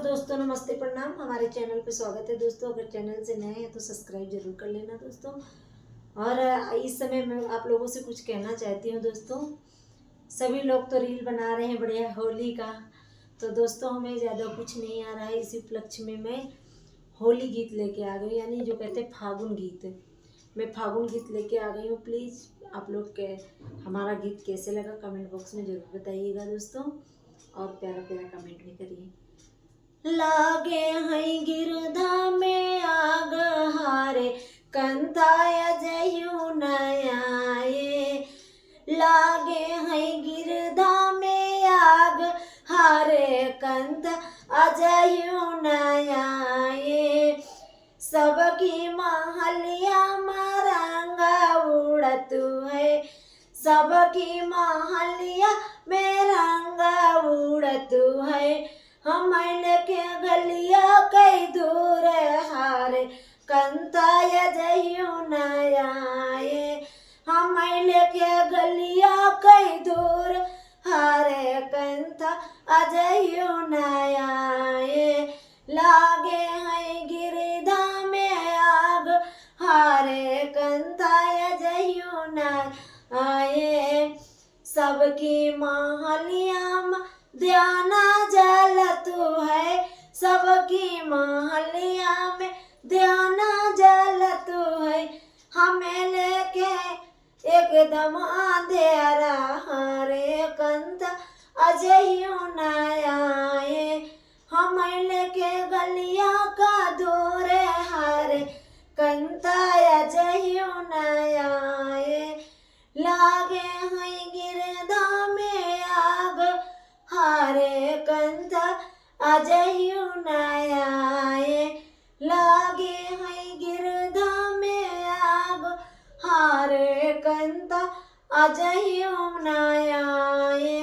तो दोस्तों नमस्ते प्रणाम। हमारे चैनल पे स्वागत है दोस्तों। अगर चैनल से नए हैं तो सब्सक्राइब जरूर कर लेना दोस्तों। और इस समय मैं आप लोगों से कुछ कहना चाहती हूँ दोस्तों। सभी लोग तो रील बना रहे हैं बढ़िया होली का, तो दोस्तों हमें ज़्यादा कुछ नहीं आ रहा है। इसी उपलक्ष्य में मैं होली गीत लेके आ गई, यानी जो कहते हैं फागुन गीत। मैं फागुन गीत लेके आ गई हूँ। प्लीज़ आप लोग के हमारा गीत कैसे लगा कमेंट बॉक्स में ज़रूर बताइएगा दोस्तों, और प्यारा प्यारा कमेंट भी करिए। लागे हैं गिरधा में आग हारे कंताय जयू नयाये। लागे हैं गिरधा में आग हारे कंत अजयू नयाये। सबकी महलिया मरंगा उड़तु है, सबकी महलिया में रंगा उड़तु है। हमन के गलिया कई दूर हारे कंताय जयू नयाये। हमन के गलिया कई दूर हारे कंता अजयू नयाये। लागे हैं गिरधा में आग हारे कंताय जयू नयाये। सबकी महलिया में ध्याना जलतु है, सबकी महलिया में ध्याना जलतु है। हमें लेके एकदम अंधेरा हारे कंत अजयू नयाये। हमें लेके गलिया का दौरे हारे कंताय अजयू नयाये। लागे हैं गिरधा में आग हारे कंता अजयू नयाये। लागे हैं गिरधा में आग हारे कंता अजयू नयाये।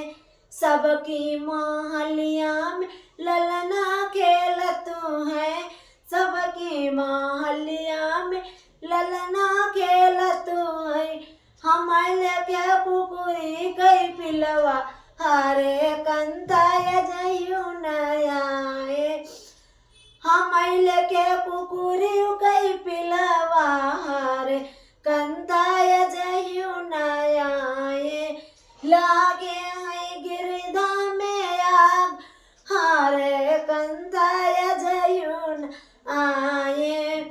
सबकी महलिया में ललना खेलतु है, सबकी महलिया में ललना खेलतु है। हमारे क्या कुकुरी कई पिलवा हारे कंताय जयू नयाये। हमारे के कुकुरी कई पिलवा हारे कंताय जयू नयाये। लागे हैं गिरधा में आग हारे कंताय जयू नयाये।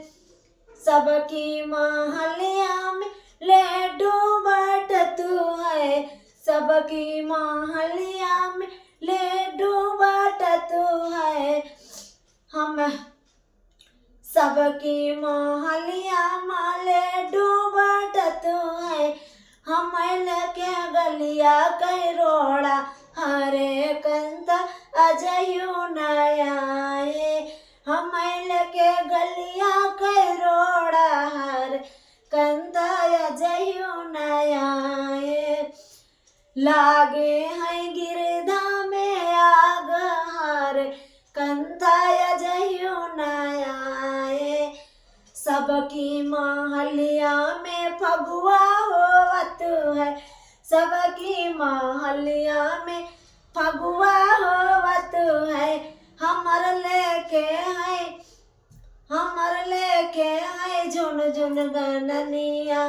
सबकी महलिया में लड्डू बटतु है, सबकी महलिया में लड्डू बटतु है। हम सबकी महलिया में लड्डू बटतु है। हमन के गलिया कई रोड़ा हरे कंता अजयू नयाये। हमन के गलिया कई रोड़ा हरे कंता अजयू नयाये। लागे हैं गिरधा में आग हारे कंताय जयू नयाये। सबकी महलिया में फगुआ होवतु है, सबकी महलिया में फगुआ होवतु है। हमर लेके है झुन झुन गननिया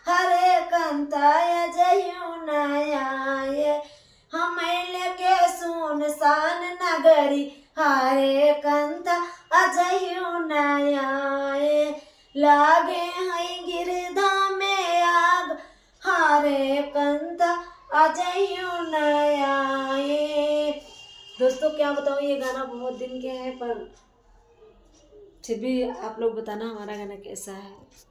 हरे कंताय जयू नयाये। हमें लेके सुनसान नगरी हरे कंता अजयू नयाये। लागे हैं गिरधा में आग हारे कंता अजयू नयाये। दोस्तों क्या बताऊँ, ये गाना बहुत दिन के हैं, पर फिर भी आप लोग बताना हमारा गाना कैसा है।